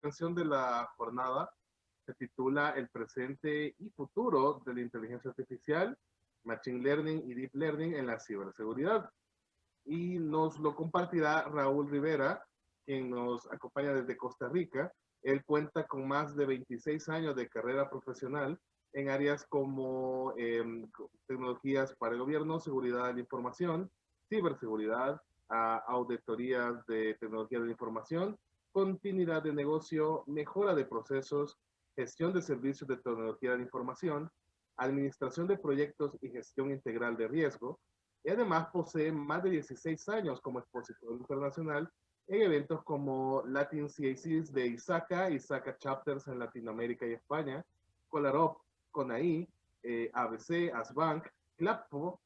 canción de la jornada se titula El presente y futuro de la inteligencia artificial, Machine Learning y Deep Learning en la ciberseguridad. Y nos lo compartirá Raúl Rivera, quien nos acompaña desde Costa Rica. Él cuenta con más de 26 años de carrera profesional en áreas como tecnologías para el gobierno, seguridad de la información, ciberseguridad, auditorías de tecnología de la información, continuidad de negocio, mejora de procesos, gestión de servicios de tecnología de la información, administración de proyectos y gestión integral de riesgo, y además posee más de 16 años como expositor internacional en eventos como Latin CACs de ISACA, ISACA Chapters en Latinoamérica y España, Colarop, CONAI, ABC, ASBank, CLAPFO,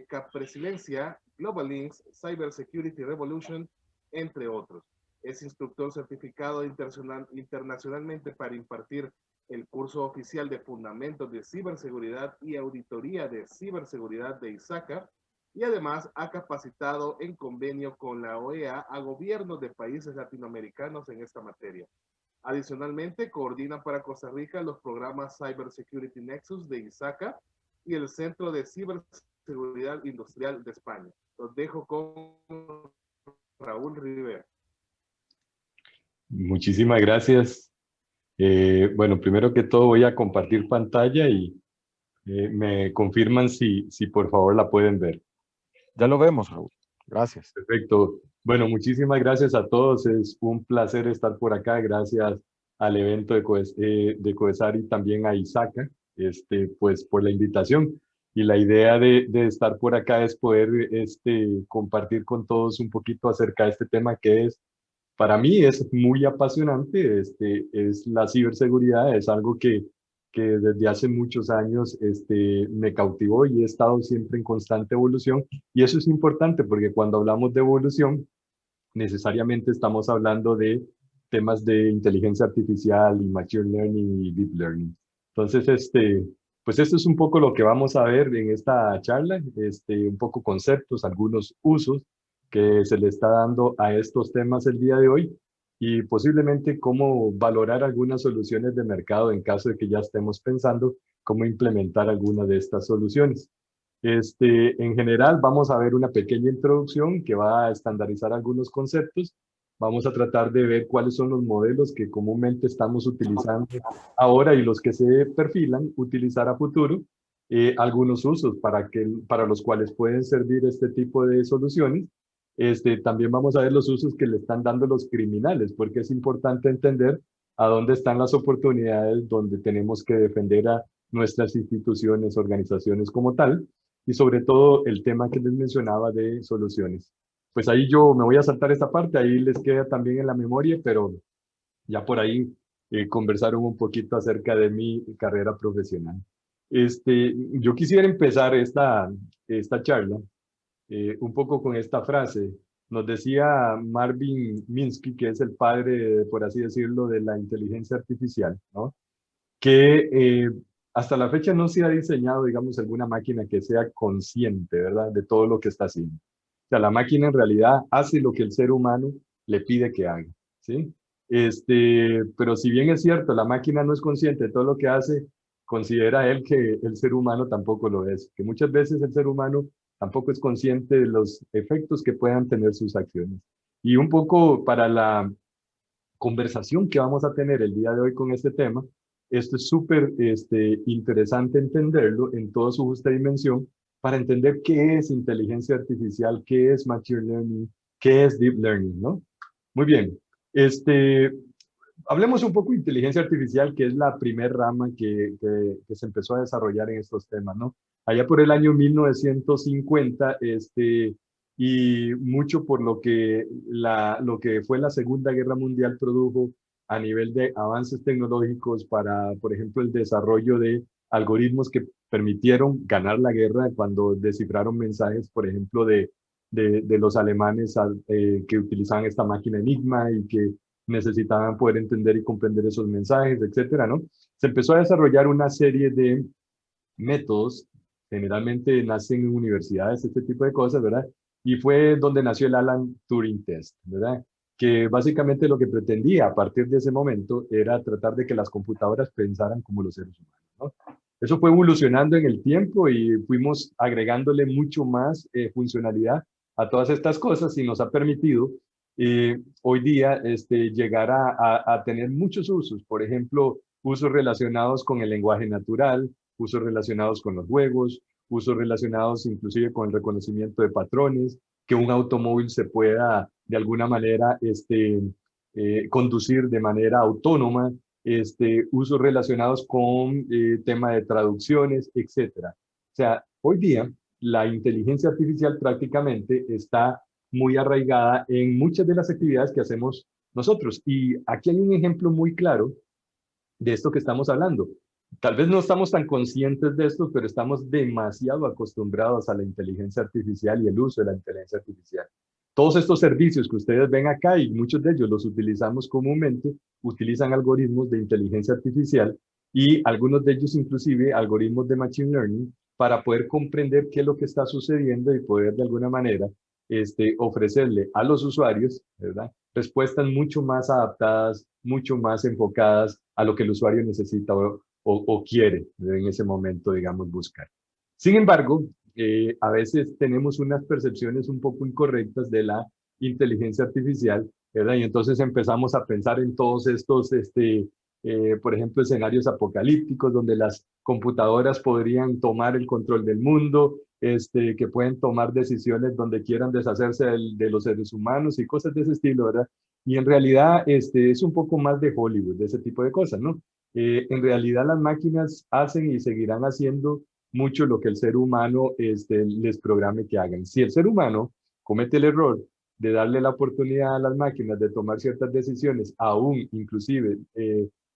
Capresidencia, Global Links, Cyber Security Revolution, entre otros. Es instructor certificado internacionalmente para impartir el curso oficial de Fundamentos de Ciberseguridad y Auditoría de Ciberseguridad de ISACA, y además ha capacitado en convenio con la OEA a gobiernos de países latinoamericanos en esta materia. Adicionalmente, coordina para Costa Rica los programas Cyber Security Nexus de ISACA y el Centro de Ciberseguridad Industrial de España. Los dejo con Raúl Rivera. Muchísimas gracias. Bueno, primero que todo voy a compartir pantalla y me confirman si por favor la pueden ver. Ya lo vemos, Raúl. Gracias. Perfecto. Bueno, muchísimas gracias a todos. Es un placer estar por acá. Gracias al evento de COESAR y también a ISACA, pues por la invitación. Y la idea de estar por acá es poder compartir con todos un poquito acerca de este tema que es, para mí es muy apasionante. Es la ciberseguridad, es algo que desde hace muchos años me cautivó y he estado siempre en constante evolución. Y eso es importante porque cuando hablamos de evolución, necesariamente estamos hablando de temas de inteligencia artificial y machine learning y deep learning. Entonces, pues esto es un poco lo que vamos a ver en esta charla, un poco conceptos, algunos usos que se le está dando a estos temas el día de hoy y posiblemente cómo valorar algunas soluciones de mercado en caso de que ya estemos pensando cómo implementar alguna de estas soluciones. En general, vamos a ver una pequeña introducción que va a estandarizar algunos conceptos. Vamos a tratar de ver cuáles son los modelos que comúnmente estamos utilizando ahora y los que se perfilan utilizar a futuro. Algunos usos para los cuales pueden servir este tipo de soluciones. También vamos a ver los usos que le están dando los criminales, porque es importante entender a dónde están las oportunidades donde tenemos que defender a nuestras instituciones, organizaciones como tal, y sobre todo el tema que les mencionaba de soluciones. Pues ahí yo me voy a saltar esta parte, ahí les queda también en la memoria, pero ya por ahí conversaron un poquito acerca de mi carrera profesional. Yo quisiera empezar esta charla un poco con esta frase. Nos decía Marvin Minsky, que es el padre, por así decirlo, de la inteligencia artificial, ¿no? Que hasta la fecha no se ha diseñado, digamos, alguna máquina que sea consciente, ¿verdad?, de todo lo que está haciendo. O sea, la máquina en realidad hace lo que el ser humano le pide que haga, ¿sí? Pero si bien es cierto, la máquina no es consciente de todo lo que hace, considera él que el ser humano tampoco lo es, que muchas veces el ser humano tampoco es consciente de los efectos que puedan tener sus acciones. Y un poco para la conversación que vamos a tener el día de hoy con este tema, esto es súper interesante entenderlo en toda su justa dimensión para entender qué es inteligencia artificial, qué es machine learning, qué es deep learning, ¿no? Muy bien. Hablemos un poco de inteligencia artificial, que es la primer rama que se empezó a desarrollar en estos temas, ¿no? Allá por el año 1950, y mucho por lo que fue la Segunda Guerra Mundial produjo a nivel de avances tecnológicos para, por ejemplo, el desarrollo de algoritmos que permitieron ganar la guerra cuando descifraron mensajes, por ejemplo, de los alemanes que utilizaban esta máquina Enigma y que necesitaban poder entender y comprender esos mensajes, etcétera, ¿no? Se empezó a desarrollar una serie de métodos, generalmente nacen en universidades, este tipo de cosas, ¿verdad? Y fue donde nació el Alan Turing Test, ¿verdad? que básicamente lo que pretendía a partir de ese momento era tratar de que las computadoras pensaran como los seres humanos, ¿no? Eso fue evolucionando en el tiempo y fuimos agregándole mucho más funcionalidad a todas estas cosas y nos ha permitido hoy día llegar a tener muchos usos. Por ejemplo, usos relacionados con el lenguaje natural, usos relacionados con los juegos, usos relacionados inclusive con el reconocimiento de patrones, que un automóvil se pueda de alguna manera conducir de manera autónoma, usos relacionados con tema de traducciones, etcétera. O sea, hoy día la inteligencia artificial prácticamente está muy arraigada en muchas de las actividades que hacemos nosotros. Y aquí hay un ejemplo muy claro de esto que estamos hablando. Tal vez no estamos tan conscientes de esto, pero estamos demasiado acostumbrados a la inteligencia artificial y el uso de la inteligencia artificial. Todos estos servicios que ustedes ven acá, y muchos de ellos los utilizamos comúnmente, utilizan algoritmos de inteligencia artificial y algunos de ellos inclusive algoritmos de machine learning para poder comprender qué es lo que está sucediendo y poder de alguna manera ofrecerle a los usuarios, ¿verdad?, respuestas mucho más adaptadas, mucho más enfocadas a lo que el usuario necesita o quiere en ese momento, digamos, buscar. Sin embargo, a veces tenemos unas percepciones un poco incorrectas de la inteligencia artificial, ¿verdad? Y entonces empezamos a pensar en todos estos, por ejemplo, escenarios apocalípticos donde las computadoras podrían tomar el control del mundo, que pueden tomar decisiones donde quieran deshacerse de los seres humanos y cosas de ese estilo, ¿verdad? Y en realidad es un poco más de Hollywood, de ese tipo de cosas, ¿no? En realidad las máquinas hacen y seguirán haciendo mucho lo que el ser humano les programe que hagan. Si el ser humano comete el error de darle la oportunidad a las máquinas de tomar ciertas decisiones, aún inclusive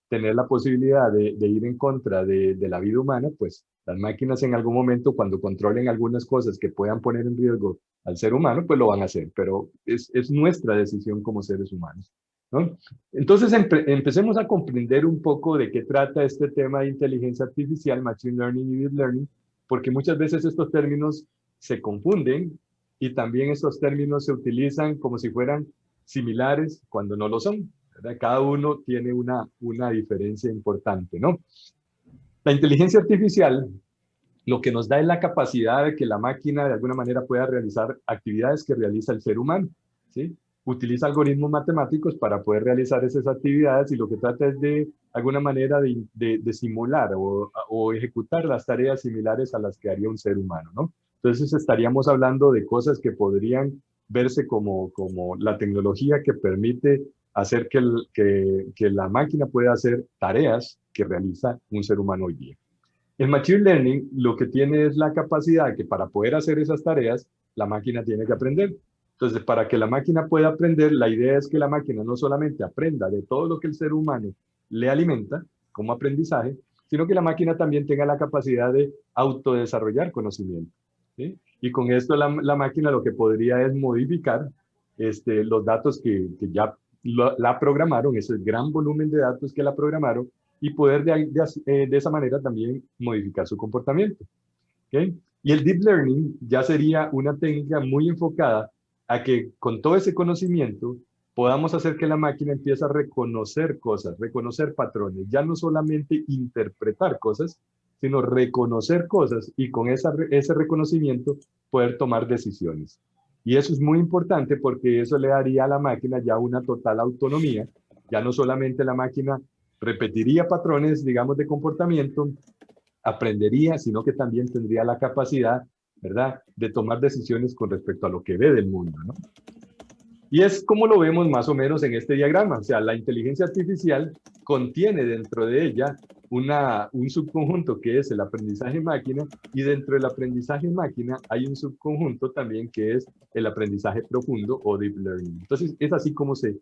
tener la posibilidad de ir en contra de la vida humana, pues las máquinas en algún momento, cuando controlen algunas cosas que puedan poner en riesgo al ser humano, pues lo van a hacer, pero es nuestra decisión como seres humanos, ¿no? Entonces empecemos a comprender un poco de qué trata este tema de inteligencia artificial, machine learning y deep learning, porque muchas veces estos términos se confunden y también estos términos se utilizan como si fueran similares cuando no lo son, ¿verdad? Cada uno tiene una diferencia importante, ¿no? La inteligencia artificial lo que nos da es la capacidad de que la máquina de alguna manera pueda realizar actividades que realiza el ser humano, ¿sí? Utiliza algoritmos matemáticos para poder realizar esas actividades y lo que trata es de alguna manera de simular o ejecutar las tareas similares a las que haría un ser humano, ¿no? Entonces estaríamos hablando de cosas que podrían verse como la tecnología que permite hacer que la máquina pueda hacer tareas que realiza un ser humano hoy día. El Machine Learning lo que tiene es la capacidad que para poder hacer esas tareas, la máquina tiene que aprender. Entonces, para que la máquina pueda aprender, la idea es que la máquina no solamente aprenda de todo lo que el ser humano le alimenta como aprendizaje, sino que la máquina también tenga la capacidad de autodesarrollar conocimiento, ¿sí? Y con esto la máquina lo que podría es modificar los datos que ya la programaron, ese gran volumen de datos que la programaron, y poder de esa manera también modificar su comportamiento, ¿okay? Y el Deep Learning ya sería una técnica muy enfocada a que con todo ese conocimiento podamos hacer que la máquina empiece a reconocer cosas, reconocer patrones, ya no solamente interpretar cosas, sino reconocer cosas y con ese reconocimiento poder tomar decisiones. Y eso es muy importante porque eso le daría a la máquina ya una total autonomía, ya no solamente la máquina repetiría patrones, digamos, de comportamiento, aprendería, sino que también tendría la capacidad, ¿verdad?, de tomar decisiones con respecto a lo que ve del mundo, ¿no? Y es como lo vemos más o menos en este diagrama. O sea, la inteligencia artificial contiene dentro de ella un subconjunto que es el aprendizaje máquina, y dentro del aprendizaje máquina hay un subconjunto también que es el aprendizaje profundo o deep learning. Entonces, es así como se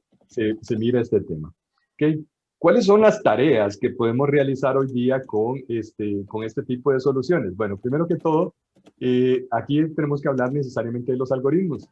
mira este tema. ¿Okay? ¿Cuáles son las tareas que podemos realizar hoy día con este tipo de soluciones? Bueno, primero que todo, aquí tenemos que hablar necesariamente de los algoritmos.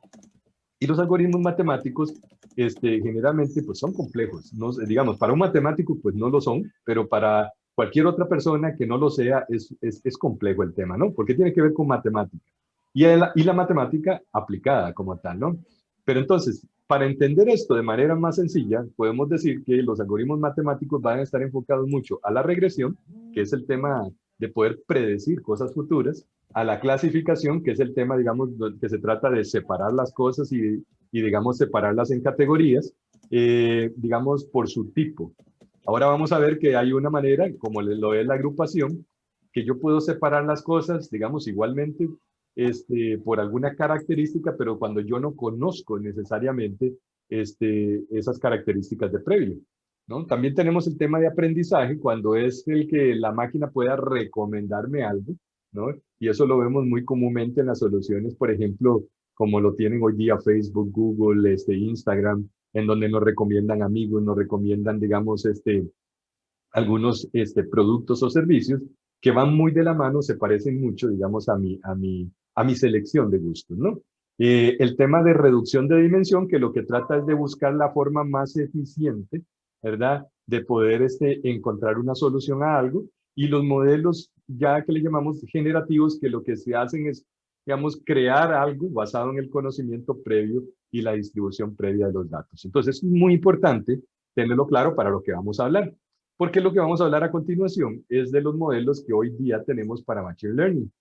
Y los algoritmos matemáticos generalmente pues, son complejos. No, digamos, para un matemático pues no lo son, pero para cualquier otra persona que no lo sea es complejo el tema, ¿no? Porque tiene que ver con matemática. Y la matemática aplicada como tal, ¿no? Pero entonces, para entender esto de manera más sencilla, podemos decir que los algoritmos matemáticos van a estar enfocados mucho a la regresión, que es el tema de poder predecir cosas futuras, a la clasificación, que es el tema, digamos, que se trata de separar las cosas y digamos, separarlas en categorías, digamos, por su tipo. Ahora vamos a ver que hay una manera, como lo es la agrupación, que yo puedo separar las cosas, digamos, igualmente, por alguna característica, pero cuando yo no conozco necesariamente esas características de previo, ¿no? También tenemos el tema de aprendizaje, cuando es el que la máquina pueda recomendarme algo, ¿no? Y eso lo vemos muy comúnmente en las soluciones, por ejemplo, como lo tienen hoy día Facebook, Google, Instagram, en donde nos recomiendan amigos, nos recomiendan, digamos, algunos productos o servicios que van muy de la mano, se parecen mucho, digamos, a mi selección de gustos, ¿no? El tema de reducción de dimensión, que lo que trata es de buscar la forma más eficiente, ¿verdad? De poder encontrar una solución a algo, y los modelos ya que le llamamos generativos, que lo que se hacen es, digamos, crear algo basado en el conocimiento previo y la distribución previa de los datos. Entonces, es muy importante tenerlo claro para lo que vamos a hablar, porque lo que vamos a hablar a continuación es de los modelos que hoy día tenemos para Machine Learning.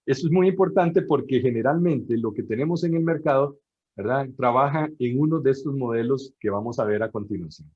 Esto es muy importante porque generalmente lo que tenemos en el mercado, ¿verdad?, trabaja en uno de estos modelos que vamos a ver a continuación.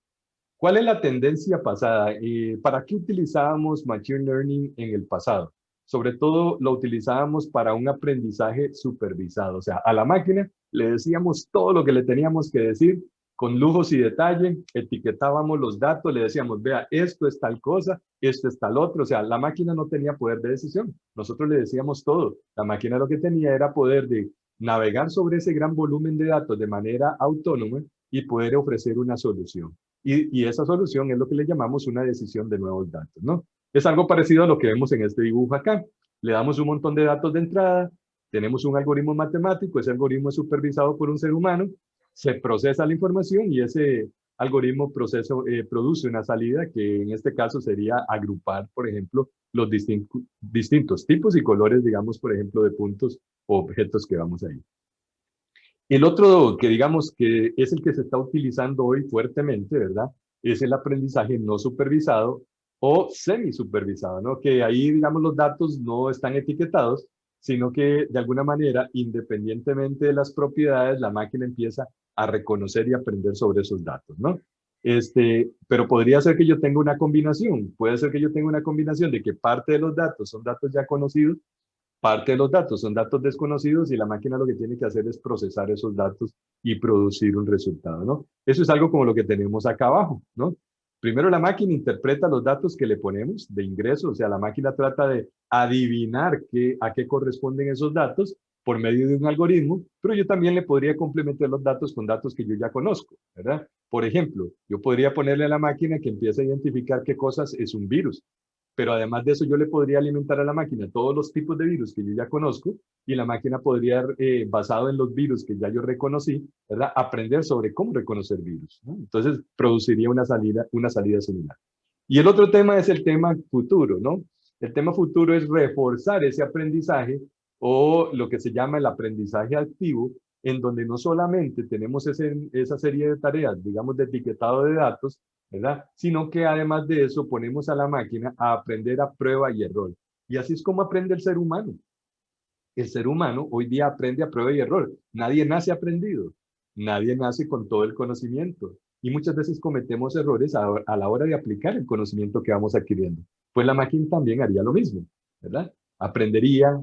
¿Cuál es la tendencia pasada? ¿Para qué utilizábamos Machine Learning en el pasado? Sobre todo lo utilizábamos para un aprendizaje supervisado. O sea, a la máquina le decíamos todo lo que le teníamos que decir, con lujos y detalle, etiquetábamos los datos, le decíamos, vea, esto es tal cosa, esto es tal otro. O sea, la máquina no tenía poder de decisión. Nosotros le decíamos todo. La máquina lo que tenía era poder de navegar sobre ese gran volumen de datos de manera autónoma y poder ofrecer una solución. Y esa solución es lo que le llamamos una decisión de nuevos datos, ¿no? Es algo parecido a lo que vemos en este dibujo acá. Le damos un montón de datos de entrada, tenemos un algoritmo matemático, ese algoritmo es supervisado por un ser humano, se procesa la información y ese algoritmo produce una salida que en este caso sería agrupar, por ejemplo, los distintos tipos y colores, digamos, por ejemplo, de puntos o objetos que vamos a ir. El otro que digamos que es el que se está utilizando hoy fuertemente, ¿verdad? Es el aprendizaje no supervisado o semi-supervisado, ¿no? Que ahí, digamos, los datos no están etiquetados, sino que de alguna manera, independientemente de las propiedades, la máquina empieza a reconocer y aprender sobre esos datos, ¿no? Pero podría ser que yo tenga una combinación, puede ser que yo tenga una combinación de que parte de los datos son datos ya conocidos, parte de los datos son datos desconocidos y la máquina lo que tiene que hacer es procesar esos datos y producir un resultado, ¿no? Eso es algo como lo que tenemos acá abajo, ¿no? Primero la máquina interpreta los datos que le ponemos de ingreso, o sea, la máquina trata de adivinar a qué corresponden esos datos por medio de un algoritmo, pero yo también le podría complementar los datos con datos que yo ya conozco, ¿verdad? Por ejemplo, yo podría ponerle a la máquina que empiece a identificar qué cosas es un virus, pero además de eso yo le podría alimentar a la máquina todos los tipos de virus que yo ya conozco y la máquina podría, basado en los virus que ya yo reconocí, ¿verdad?, aprender sobre cómo reconocer virus, ¿no? Entonces produciría una salida similar. Y el otro tema es el tema futuro, ¿no? El tema futuro es reforzar ese aprendizaje o lo que se llama el aprendizaje activo, en donde no solamente tenemos esa serie de tareas, digamos, de etiquetado de datos, ¿verdad?, sino que además de eso ponemos a la máquina a aprender a prueba y error. Y así es como aprende el ser humano. El ser humano hoy día aprende a prueba y error. Nadie nace aprendido. Nadie nace con todo el conocimiento. Y muchas veces cometemos errores a la hora de aplicar el conocimiento que vamos adquiriendo. Pues la máquina también haría lo mismo, ¿verdad? Aprendería,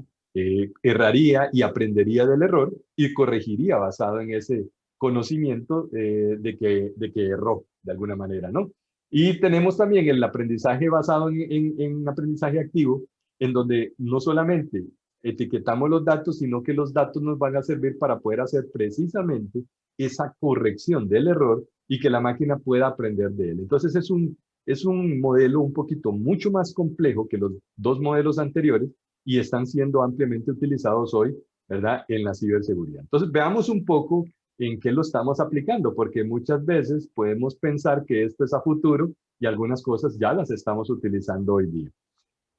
erraría y aprendería del error y corregiría basado en ese conocimiento de que erró de alguna manera, ¿no? Y tenemos también el aprendizaje basado en aprendizaje activo, en donde no solamente etiquetamos los datos, sino que los datos nos van a servir para poder hacer precisamente esa corrección del error y que la máquina pueda aprender de él. Entonces es un modelo un poquito mucho más complejo que los dos modelos anteriores y están siendo ampliamente utilizados hoy, ¿verdad?, en la ciberseguridad. Entonces veamos un poco en qué lo estamos aplicando, porque muchas veces podemos pensar que esto es a futuro y algunas cosas ya las estamos utilizando hoy día.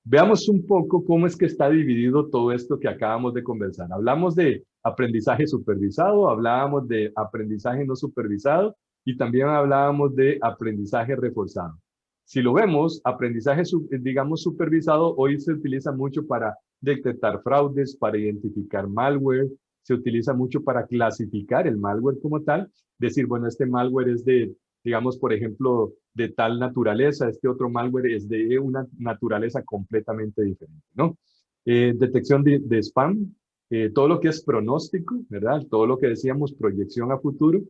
Veamos un poco cómo es que está dividido todo esto que acabamos de conversar. Hablamos de aprendizaje supervisado, hablábamos de aprendizaje no supervisado y también hablábamos de aprendizaje reforzado. Si lo vemos, aprendizaje, digamos, supervisado, hoy se utiliza mucho para detectar fraudes, para identificar malware, se utiliza mucho para clasificar el malware como tal, decir, bueno, este malware es de, digamos, por ejemplo, de tal naturaleza, este otro malware es de una naturaleza completamente diferente, ¿no? Detección de spam, todo lo que es pronóstico, ¿verdad? Todo lo que decíamos, proyección a futuro,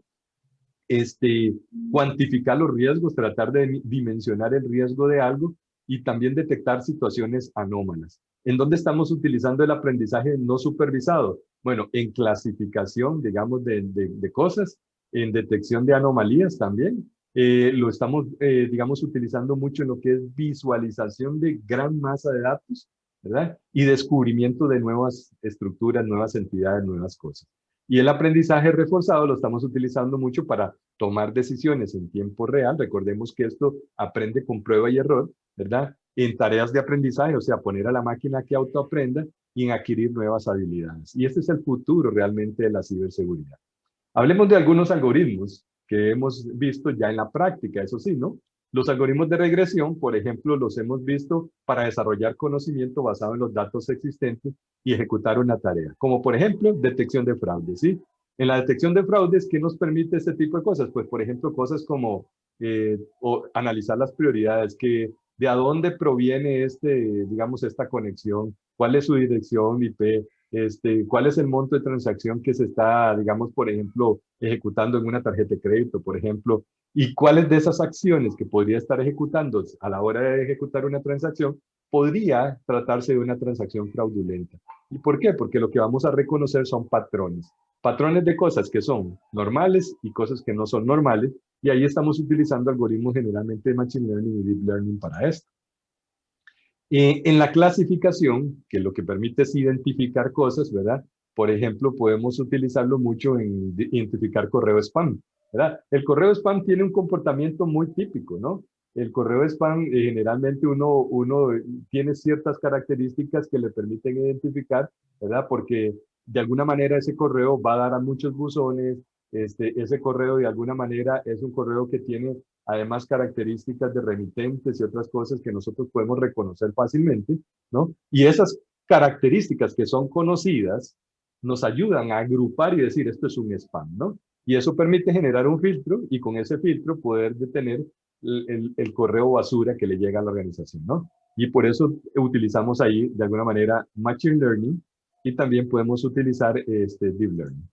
cuantificar los riesgos, tratar de dimensionar el riesgo de algo y también detectar situaciones anómalas. ¿En dónde estamos utilizando el aprendizaje no supervisado? Bueno, en clasificación, digamos, de cosas, en detección de anomalías también. Lo estamos, digamos, utilizando mucho en lo que es visualización de gran masa de datos, ¿verdad? Y descubrimiento de nuevas estructuras, nuevas entidades, nuevas cosas. Y el aprendizaje reforzado lo estamos utilizando mucho para tomar decisiones en tiempo real. Recordemos que esto aprende con prueba y error, ¿verdad? En tareas de aprendizaje, o sea, poner a la máquina que autoaprenda y en adquirir nuevas habilidades. Y este es el futuro realmente de la ciberseguridad. Hablemos de algunos algoritmos que hemos visto ya en la práctica, eso sí, ¿no? Los algoritmos de regresión, por ejemplo, los hemos visto para desarrollar conocimiento basado en los datos existentes y ejecutar una tarea, como por ejemplo, detección de fraudes, ¿sí? En la detección de fraudes, ¿qué nos permite este tipo de cosas? Pues, por ejemplo, cosas como analizar las prioridades, que de a dónde proviene digamos, esta conexión, cuál es su dirección IP, cuál es el monto de transacción que se está, digamos, por ejemplo, ejecutando en una tarjeta de crédito, por ejemplo, y cuáles de esas acciones que podría estar ejecutando a la hora de ejecutar una transacción podría tratarse de una transacción fraudulenta. ¿Y por qué? Porque lo que vamos a reconocer son patrones. Patrones de cosas que son normales y cosas que no son normales, y ahí estamos utilizando algoritmos generalmente de Machine Learning y Deep Learning para esto. En la clasificación, que lo que permite es identificar cosas, ¿verdad? Por ejemplo, podemos utilizarlo mucho en identificar correo spam, ¿verdad? El correo spam tiene un comportamiento muy típico, ¿no? El correo spam, generalmente uno tiene ciertas características que le permiten identificar, ¿verdad? Porque de alguna manera ese correo va a dar a muchos buzones, ese correo de alguna manera es un correo que tiene además características de remitentes y otras cosas que nosotros podemos reconocer fácilmente, ¿no? Y esas características que son conocidas nos ayudan a agrupar y decir esto es un spam, ¿no? Y eso permite generar un filtro y con ese filtro poder detener el correo basura que le llega a la organización, ¿no? Y por eso utilizamos ahí, de alguna manera, Machine Learning y también podemos utilizar Deep Learning.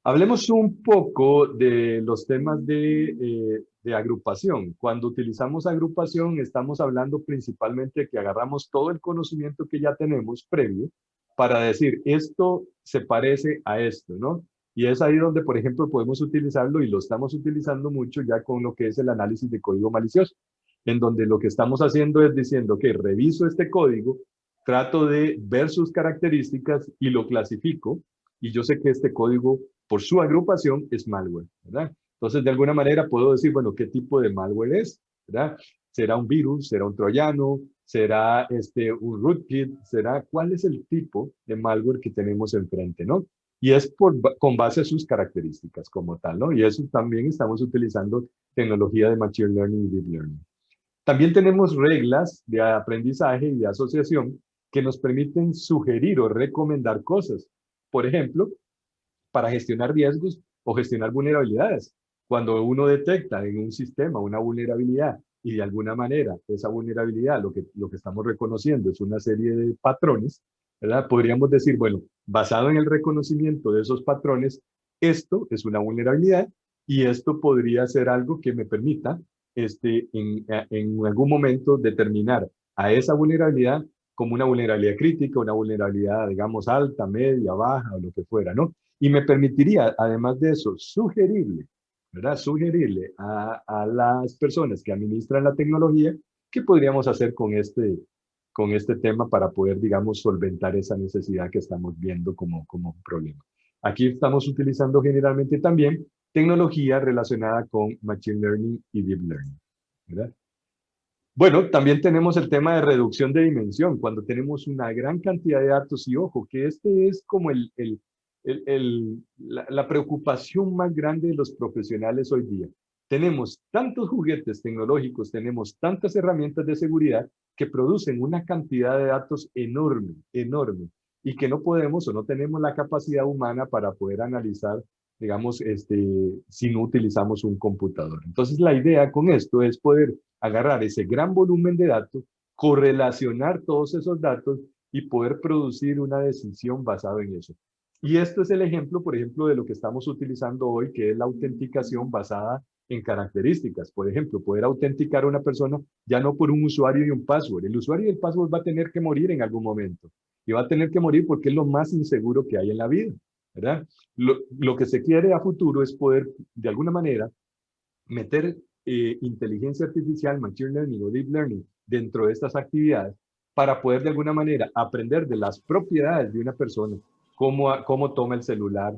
Hablemos un poco de los temas de agrupación. Cuando utilizamos agrupación, estamos hablando principalmente de que agarramos todo el conocimiento que ya tenemos previo para decir, esto se parece a esto, ¿no? Y es ahí donde, por ejemplo, podemos utilizarlo y lo estamos utilizando mucho ya con lo que es el análisis de código malicioso, en donde lo que estamos haciendo es diciendo que reviso este código, trato de ver sus características y lo clasifico, y yo sé que este código por su agrupación es malware, ¿verdad? Entonces, de alguna manera puedo decir, bueno, ¿qué tipo de malware es? ¿Verdad? ¿Será un virus? ¿Será un troyano? ¿Será un rootkit? ¿Será cuál es el tipo de malware que tenemos enfrente, ¿no? Y es con base a sus características como tal, ¿no? Y eso también estamos utilizando tecnología de Machine Learning y Deep Learning. También tenemos reglas de aprendizaje y de asociación que nos permiten sugerir o recomendar cosas. Por ejemplo, para gestionar riesgos o gestionar vulnerabilidades. Cuando uno detecta en un sistema una vulnerabilidad y de alguna manera esa vulnerabilidad, lo que estamos reconociendo es una serie de patrones, ¿verdad? Podríamos decir, bueno, basado en el reconocimiento de esos patrones, esto es una vulnerabilidad y esto podría ser algo que me permita en algún momento determinar a esa vulnerabilidad como una vulnerabilidad crítica, una vulnerabilidad, digamos, alta, media, baja o lo que fuera, ¿no? Y me permitiría, además de eso, sugerirle, ¿verdad? Sugerirle a las personas que administran la tecnología qué podríamos hacer con este tema para poder, digamos, solventar esa necesidad que estamos viendo como un problema. Aquí estamos utilizando generalmente también tecnología relacionada con Machine Learning y Deep Learning, ¿verdad? Bueno, también tenemos el tema de reducción de dimensión, cuando tenemos una gran cantidad de datos y ojo, que este es como la preocupación más grande de los profesionales hoy día. Tenemos tantos juguetes tecnológicos, tenemos tantas herramientas de seguridad que producen una cantidad de datos enorme, enorme, y que no podemos o no tenemos la capacidad humana para poder analizar, digamos, si no utilizamos un computador. Entonces, la idea con esto es poder agarrar ese gran volumen de datos, correlacionar todos esos datos y poder producir una decisión basada en eso. Y esto es el ejemplo, por ejemplo, de lo que estamos utilizando hoy, que es la autenticación basada en características. Por ejemplo, poder autenticar a una persona ya no por un usuario y un password. El usuario y el password va a tener que morir en algún momento. Y va a tener que morir porque es lo más inseguro que hay en la vida, ¿verdad? Lo que se quiere a futuro es poder, de alguna manera, meter inteligencia artificial, machine learning o deep learning dentro de estas actividades para poder de alguna manera aprender de las propiedades de una persona, cómo toma el celular,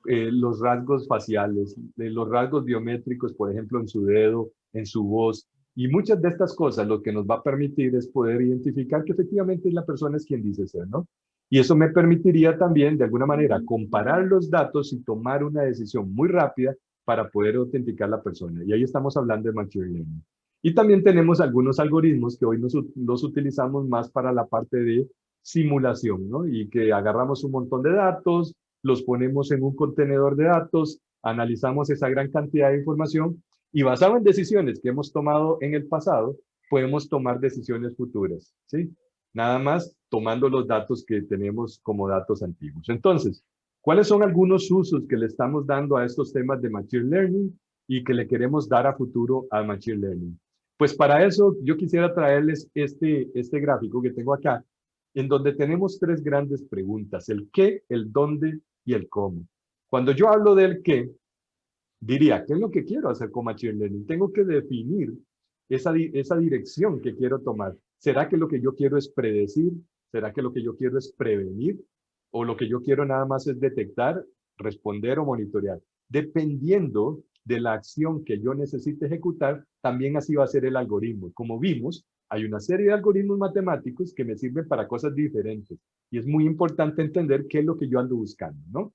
los rasgos faciales, los rasgos biométricos, por ejemplo, en su dedo, en su voz, y muchas de estas cosas lo que nos va a permitir es poder identificar que efectivamente la persona es quien dice ser, ¿no? Y eso me permitiría también, de alguna manera, comparar los datos y tomar una decisión muy rápida para poder autenticar la persona. Y ahí estamos hablando de machine learning. Y también tenemos algunos algoritmos que hoy los utilizamos más para la parte de simulación, ¿no? Y que agarramos un montón de datos, los ponemos en un contenedor de datos, analizamos esa gran cantidad de información y basado en decisiones que hemos tomado en el pasado, podemos tomar decisiones futuras, ¿sí? Nada más tomando los datos que tenemos como datos antiguos. Entonces, ¿cuáles son algunos usos que le estamos dando a estos temas de Machine Learning y que le queremos dar a futuro al Machine Learning? Pues para eso yo quisiera traerles este gráfico que tengo acá, en donde tenemos tres grandes preguntas, el qué, el dónde y el cómo. Cuando yo hablo del qué, diría, ¿qué es lo que quiero hacer con Machine Learning? Tengo que definir esa dirección que quiero tomar. ¿Será que lo que yo quiero es predecir? ¿Será que lo que yo quiero es prevenir? ¿O lo que yo quiero nada más es detectar, responder o monitorear? Dependiendo de la acción que yo necesite ejecutar, también así va a ser el algoritmo. Como vimos, hay una serie de algoritmos matemáticos que me sirven para cosas diferentes. Y es muy importante entender qué es lo que yo ando buscando, ¿no?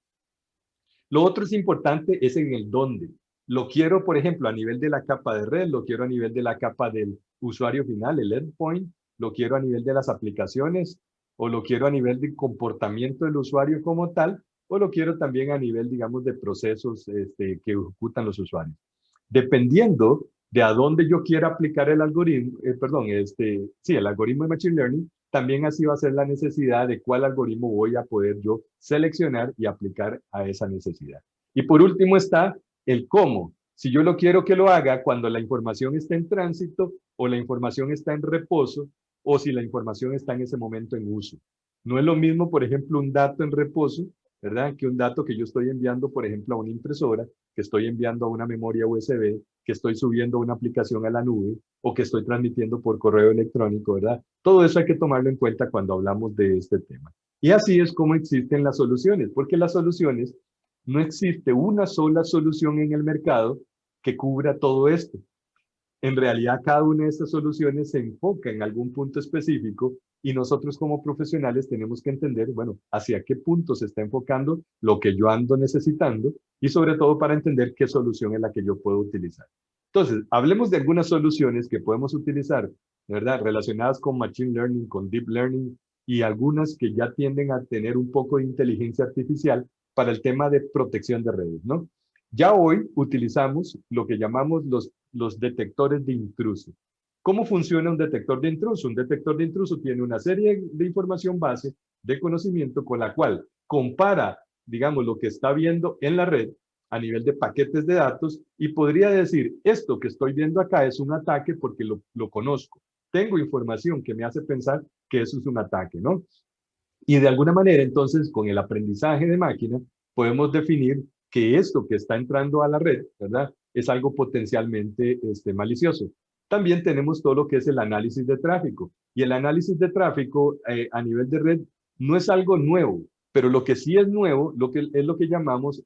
Lo otro es importante es en el dónde. Lo quiero, por ejemplo, a nivel de la capa de red, lo quiero a nivel de la capa del usuario final, el endpoint, lo quiero a nivel de las aplicaciones, o lo quiero a nivel de comportamiento del usuario como tal, o lo quiero también a nivel, digamos, de procesos que ejecutan los usuarios. Dependiendo de a dónde yo quiera aplicar el algoritmo, el algoritmo de Machine Learning, también así va a ser la necesidad de cuál algoritmo voy a poder yo seleccionar y aplicar a esa necesidad. Y por último está el cómo. Si yo lo quiero que lo haga cuando la información está en tránsito o la información está en reposo o si la información está en ese momento en uso. No es lo mismo, por ejemplo, un dato en reposo, ¿verdad? Que un dato que yo estoy enviando, por ejemplo, a una impresora, que estoy enviando a una memoria USB, que estoy subiendo una aplicación a la nube o que estoy transmitiendo por correo electrónico, ¿verdad? Todo eso hay que tomarlo en cuenta cuando hablamos de este tema. Y así es como existen las soluciones, porque las soluciones, no existe una sola solución en el mercado que cubra todo esto. En realidad, cada una de estas soluciones se enfoca en algún punto específico y nosotros como profesionales tenemos que entender, bueno, hacia qué punto se está enfocando lo que yo ando necesitando y sobre todo para entender qué solución es la que yo puedo utilizar. Entonces, hablemos de algunas soluciones que podemos utilizar, ¿verdad? Relacionadas con Machine Learning, con Deep Learning y algunas que ya tienden a tener un poco de inteligencia artificial para el tema de protección de redes, ¿no? Ya hoy utilizamos lo que llamamos los detectores de intruso. ¿Cómo funciona un detector de intruso? Un detector de intruso tiene una serie de información base de conocimiento con la cual compara, digamos, lo que está viendo en la red a nivel de paquetes de datos y podría decir, esto que estoy viendo acá es un ataque porque lo conozco. Tengo información que me hace pensar que eso es un ataque, ¿no? Y de alguna manera, entonces, con el aprendizaje de máquina, podemos definir que esto que está entrando a la red, ¿verdad? Es algo potencialmente malicioso. También tenemos todo lo que es el análisis de tráfico. Y el análisis de tráfico a nivel de red no es algo nuevo, pero lo que sí es nuevo es lo que llamamos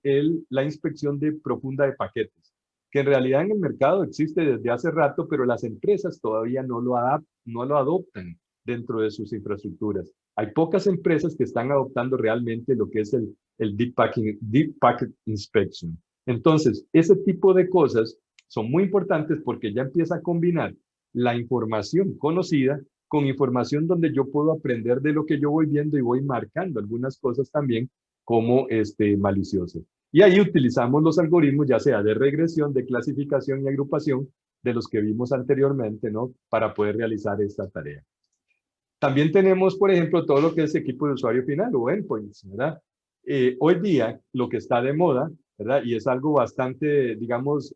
la inspección profunda de paquetes. que en realidad en el mercado existe desde hace rato, pero las empresas todavía no lo adoptan dentro de sus infraestructuras. Hay pocas empresas que están adoptando realmente lo que es el Deep Packet Inspection. Entonces, ese tipo de cosas son muy importantes porque ya empieza a combinar la información conocida con información donde yo puedo aprender de lo que yo voy viendo y voy marcando algunas cosas también como maliciosas. Y ahí utilizamos los algoritmos, ya sea de regresión, de clasificación y agrupación, de los que vimos anteriormente, ¿no? Para poder realizar esta tarea. También tenemos, por ejemplo, todo lo que es equipo de usuario final o endpoints, ¿verdad? Hoy día, lo que está de moda, ¿verdad? Y es algo bastante, digamos,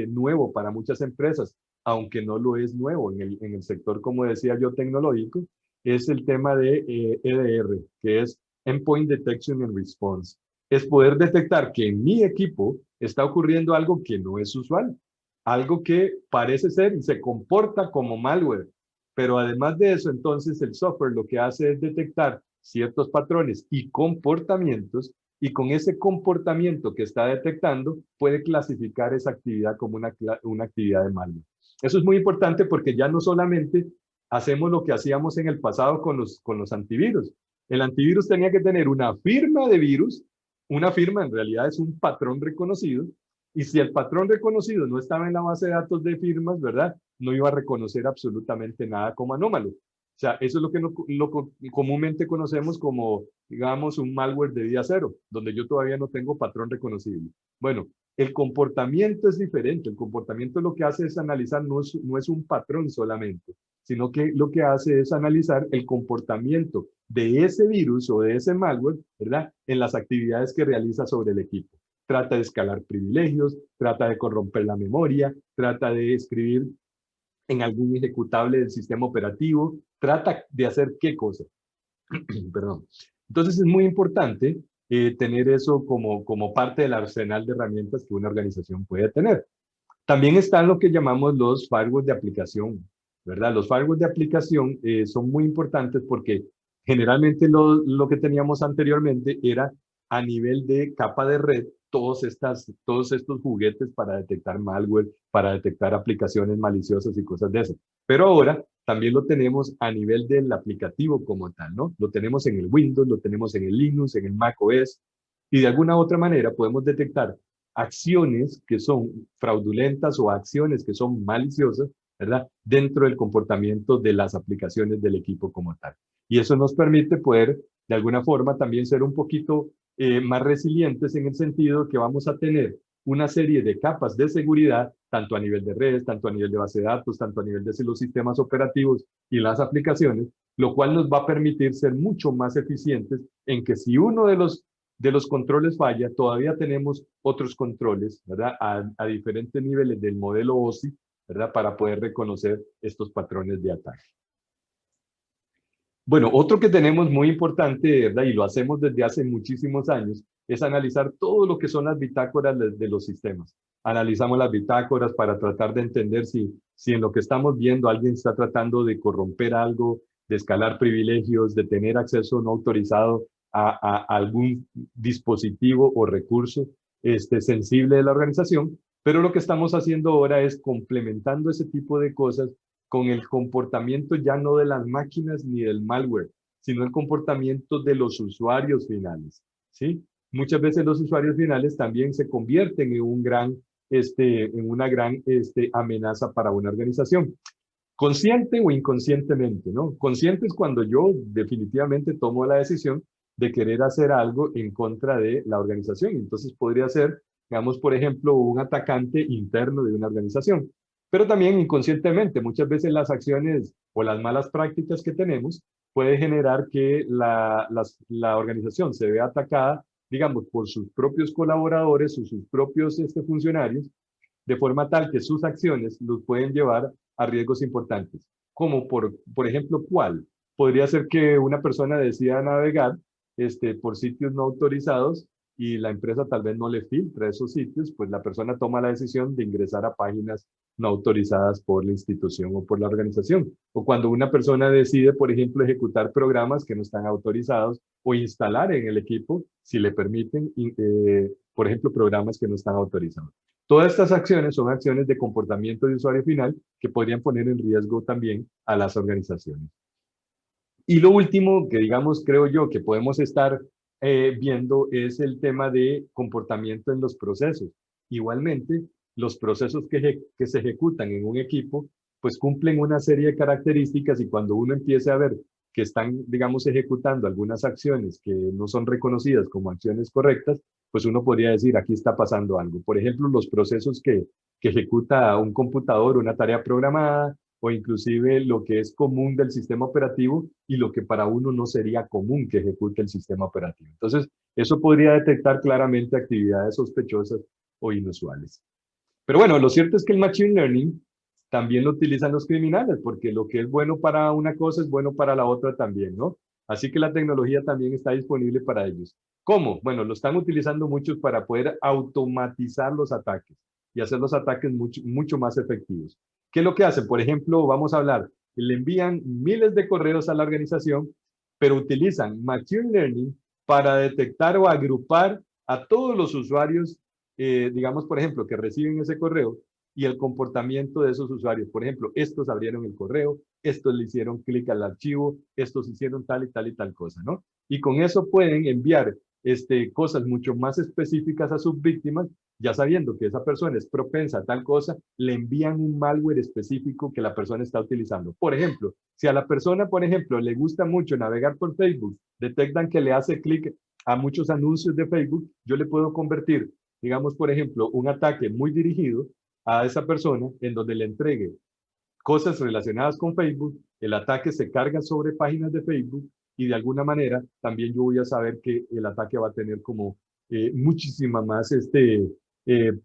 nuevo para muchas empresas, aunque no lo es nuevo en el sector, como decía yo, tecnológico, es el tema de EDR, que es Endpoint Detection and Response. Es poder detectar que en mi equipo está ocurriendo algo que no es usual, algo que parece ser y se comporta como malware. Pero además de eso, entonces el software lo que hace es detectar ciertos patrones y comportamientos, y con ese comportamiento que está detectando, puede clasificar esa actividad como una actividad de malware. Eso es muy importante porque ya no solamente hacemos lo que hacíamos en el pasado con los antivirus. El antivirus tenía que tener una firma de virus, una firma en realidad es un patrón reconocido, y si el patrón reconocido no estaba en la base de datos de firmas, ¿verdad? No iba a reconocer absolutamente nada como anómalo. O sea, eso es lo que comúnmente conocemos como, digamos, un malware de día cero, donde yo todavía no tengo patrón reconocible. Bueno, el comportamiento es diferente. El comportamiento lo que hace es analizar, no es un patrón solamente, sino que lo que hace es analizar el comportamiento de ese virus o de ese malware, ¿verdad? En las actividades que realiza sobre el equipo. Trata de escalar privilegios, trata de corromper la memoria, trata de escribir en algún ejecutable del sistema operativo, trata de hacer qué cosa. Perdón. Entonces es muy importante tener eso como parte del arsenal de herramientas que una organización puede tener. También están lo que llamamos los firewalls de aplicación, ¿verdad? Los firewalls de aplicación son muy importantes porque generalmente lo que teníamos anteriormente era a nivel de capa de red, todos estos juguetes para detectar malware, para detectar aplicaciones maliciosas y cosas de eso. Pero ahora también lo tenemos a nivel del aplicativo como tal, ¿no? Lo tenemos en el Windows, lo tenemos en el Linux, en el Mac OS, y de alguna otra manera podemos detectar acciones que son fraudulentas o acciones que son maliciosas, ¿verdad? Dentro del comportamiento de las aplicaciones del equipo como tal. Y eso nos permite poder, de alguna forma, también ser un poquito más resilientes en el sentido que vamos a tener una serie de capas de seguridad, tanto a nivel de redes, tanto a nivel de base de datos, tanto a nivel de los sistemas operativos y las aplicaciones, lo cual nos va a permitir ser mucho más eficientes en que si uno de los controles falla, todavía tenemos otros controles, ¿verdad? A diferentes niveles del modelo OSI, ¿verdad? Para poder reconocer estos patrones de ataque. Bueno, otro que tenemos muy importante, ¿verdad? Y lo hacemos desde hace muchísimos años, es analizar todo lo que son las bitácoras de los sistemas. Analizamos las bitácoras para tratar de entender si en lo que estamos viendo alguien está tratando de corromper algo, de escalar privilegios, de tener acceso no autorizado a algún dispositivo o recurso sensible de la organización. Pero lo que estamos haciendo ahora es complementando ese tipo de cosas con el comportamiento ya no de las máquinas ni del malware, sino el comportamiento de los usuarios finales, ¿sí? Muchas veces los usuarios finales también se convierten en una gran amenaza para una organización, consciente o inconscientemente, ¿no? Consciente es cuando yo definitivamente tomo la decisión de querer hacer algo en contra de la organización. Entonces podría ser, digamos, por ejemplo, un atacante interno de una organización. Pero también inconscientemente, muchas veces las acciones o las malas prácticas que tenemos puede generar que la organización se vea atacada, digamos, por sus propios colaboradores o sus propios funcionarios, de forma tal que sus acciones los pueden llevar a riesgos importantes. Como por ejemplo, ¿cuál? Podría ser que una persona decida navegar por sitios no autorizados y la empresa tal vez no le filtra esos sitios, pues la persona toma la decisión de ingresar a páginas no autorizadas por la institución o por la organización. O cuando una persona decide, por ejemplo, ejecutar programas que no están autorizados o instalar en el equipo, si le permiten, por ejemplo, programas que no están autorizados. Todas estas acciones son acciones de comportamiento de usuario final que podrían poner en riesgo también a las organizaciones. Y lo último que, digamos, creo yo que podemos estar viendo es el tema de comportamiento en los procesos. Igualmente, los procesos que se ejecutan en un equipo, pues cumplen una serie de características, y cuando uno empiece a ver que están, digamos, ejecutando algunas acciones que no son reconocidas como acciones correctas, pues uno podría decir, aquí está pasando algo. Por ejemplo, los procesos que ejecuta un computador, una tarea programada, o inclusive lo que es común del sistema operativo y lo que para uno no sería común que ejecute el sistema operativo. Entonces, eso podría detectar claramente actividades sospechosas o inusuales. Pero bueno, lo cierto es que el Machine Learning también lo utilizan los criminales, porque lo que es bueno para una cosa es bueno para la otra también, ¿no? Así que la tecnología también está disponible para ellos. ¿Cómo? Bueno, lo están utilizando muchos para poder automatizar los ataques y hacer los ataques mucho más efectivos. ¿Qué es lo que hacen? Por ejemplo, vamos a hablar, le envían miles de correos a la organización, pero utilizan Machine Learning para detectar o agrupar a todos los usuarios, digamos, por ejemplo, que reciben ese correo y el comportamiento de esos usuarios. Por ejemplo, estos abrieron el correo, estos le hicieron clic al archivo, estos hicieron tal y tal y tal cosa, ¿no? Y con eso pueden enviar cosas mucho más específicas a sus víctimas, ya sabiendo que esa persona es propensa a tal cosa, le envían un malware específico que la persona está utilizando. Por ejemplo, si a la persona, por ejemplo, le gusta mucho navegar por Facebook, detectan que le hace clic a muchos anuncios de Facebook, yo le puedo convertir, digamos, por ejemplo, un ataque muy dirigido a esa persona en donde le entregue cosas relacionadas con Facebook, el ataque se carga sobre páginas de Facebook y de alguna manera también yo voy a saber que el ataque va a tener como muchísima más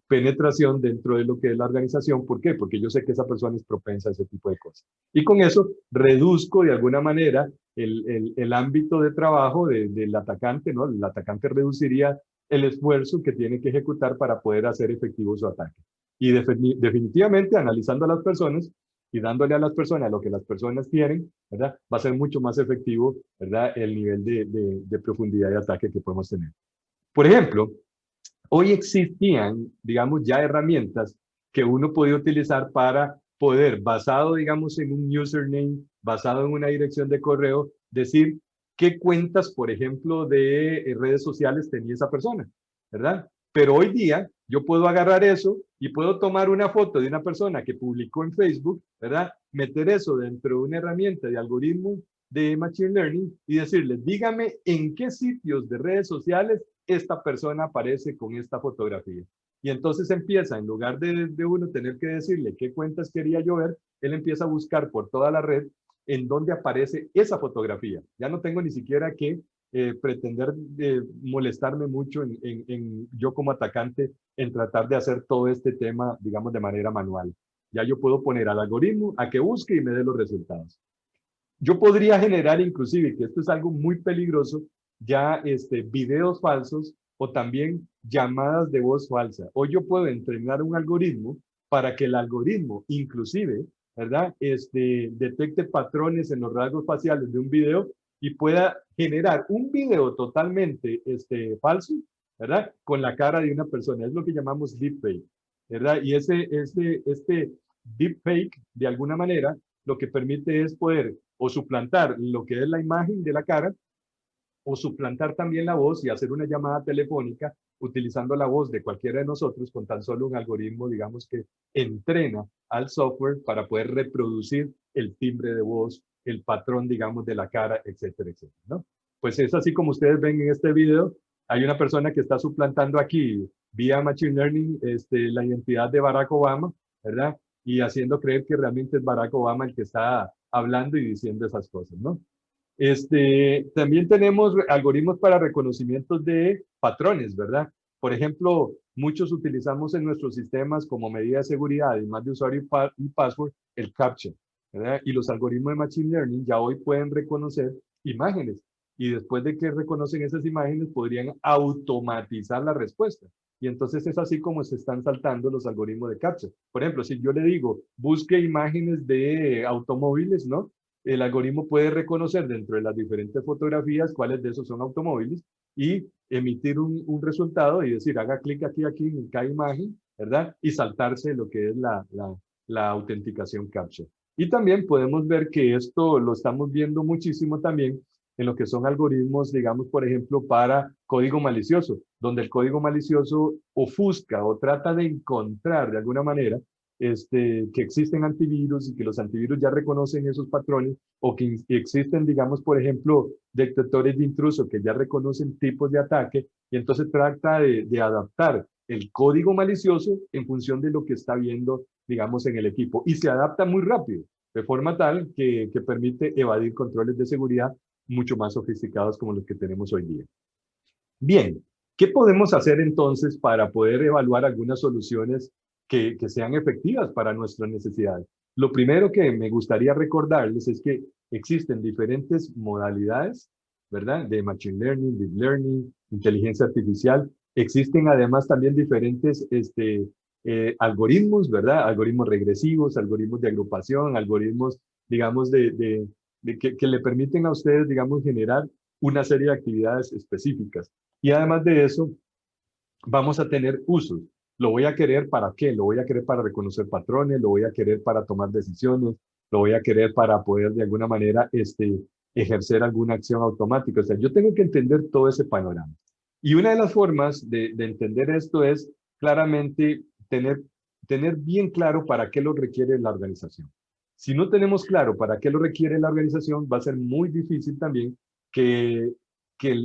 penetración dentro de lo que es la organización. ¿Por qué? Porque yo sé que esa persona es propensa a ese tipo de cosas. Y con eso reduzco de alguna manera el ámbito de trabajo del atacante, ¿no? El atacante reduciría el esfuerzo que tiene que ejecutar para poder hacer efectivo su ataque. Y definitivamente analizando a las personas y dándole a las personas lo que las personas quieren, ¿verdad? Va a ser mucho más efectivo, ¿verdad? El nivel de profundidad de ataque que podemos tener. Por ejemplo, hoy existían, digamos, ya herramientas que uno podía utilizar para poder, basado, digamos, en un username, basado en una dirección de correo, decir qué cuentas, por ejemplo, de redes sociales tenía esa persona, ¿verdad? Pero hoy día yo puedo agarrar eso y puedo tomar una foto de una persona que publicó en Facebook, ¿verdad? Meter eso dentro de una herramienta de algoritmo de Machine Learning y decirle, dígame en qué sitios de redes sociales esta persona aparece con esta fotografía. Y entonces empieza, en lugar de uno tener que decirle qué cuentas quería yo ver, él empieza a buscar por toda la red en donde aparece esa fotografía. Ya no tengo ni siquiera que pretender molestarme mucho yo como atacante en tratar de hacer todo este tema, digamos, de manera manual. Ya yo puedo poner al algoritmo a que busque y me dé los resultados. Yo podría generar inclusive, que esto es algo muy peligroso, ya videos falsos o también llamadas de voz falsa. Hoy yo puedo entrenar un algoritmo para que el algoritmo inclusive, ¿verdad? Detecte patrones en los rasgos faciales de un video y pueda generar un video totalmente falso, ¿verdad? Con la cara de una persona. Es lo que llamamos deepfake, ¿verdad? Y este deepfake, de alguna manera, lo que permite es poder o suplantar lo que es la imagen de la cara, o suplantar también la voz y hacer una llamada telefónica utilizando la voz de cualquiera de nosotros con tan solo un algoritmo, digamos, que entrena al software para poder reproducir el timbre de voz, el patrón, digamos, de la cara, etcétera, etcétera, ¿no? Pues es así como ustedes ven en este video. Hay una persona que está suplantando aquí vía Machine Learning la identidad de Barack Obama, ¿verdad? Y haciendo creer que realmente es Barack Obama el que está hablando y diciendo esas cosas, ¿no? También tenemos algoritmos para reconocimiento de patrones, ¿verdad? Por ejemplo, muchos utilizamos en nuestros sistemas como medida de seguridad, además de usuario y password, el CAPTCHA, ¿verdad? Y los algoritmos de Machine Learning ya hoy pueden reconocer imágenes y después de que reconocen esas imágenes podrían automatizar la respuesta. Y entonces es así como se están saltando los algoritmos de CAPTCHA. Por ejemplo, si yo le digo, busque imágenes de automóviles, ¿no? El algoritmo puede reconocer dentro de las diferentes fotografías cuáles de esos son automóviles y emitir un resultado y decir, haga clic aquí en cada imagen ¿verdad? Y saltarse lo que es la autenticación CAPTCHA. Y también podemos ver que esto lo estamos viendo muchísimo también en lo que son algoritmos, digamos, por ejemplo, para código malicioso, donde el código malicioso ofusca o trata de encontrar de alguna manera que existen antivirus y que los antivirus ya reconocen esos patrones o que existen, digamos, por ejemplo, detectores de intruso que ya reconocen tipos de ataque y entonces trata de adaptar el código malicioso en función de lo que está viendo, digamos, en el equipo. Y se adapta muy rápido, de forma tal que permite evadir controles de seguridad mucho más sofisticados como los que tenemos hoy día. Bien, ¿qué podemos hacer entonces para poder evaluar algunas soluciones que sean efectivas para nuestras necesidades? Lo primero que me gustaría recordarles es que existen diferentes modalidades, ¿verdad? De Machine Learning, Deep Learning, inteligencia artificial. Existen además también diferentes algoritmos, ¿verdad? Algoritmos regresivos, algoritmos de agrupación, algoritmos, digamos, que le permiten a ustedes, digamos, generar una serie de actividades específicas. Y además de eso, vamos a tener usos. ¿Lo voy a querer para qué? Lo voy a querer para reconocer patrones, lo voy a querer para tomar decisiones, lo voy a querer para poder de alguna manera ejercer alguna acción automática. O sea, yo tengo que entender todo ese panorama. Y una de las formas de entender esto es claramente tener bien claro para qué lo requiere la organización. Si no tenemos claro para qué lo requiere la organización, va a ser muy difícil también que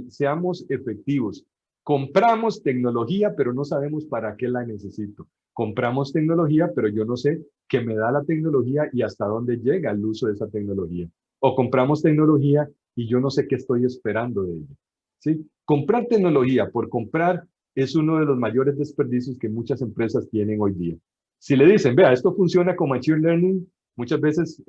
seamos efectivos. Compramos tecnología, pero no sabemos para qué la necesito. Compramos tecnología, pero yo no sé qué me da la tecnología y hasta dónde llega el uso de esa tecnología. O compramos tecnología y yo no sé qué estoy esperando de ella. ¿Sí? Comprar tecnología por comprar es uno de los mayores desperdicios que muchas empresas tienen hoy día. Si le dicen, vea, esto funciona con Machine Learning, muchas veces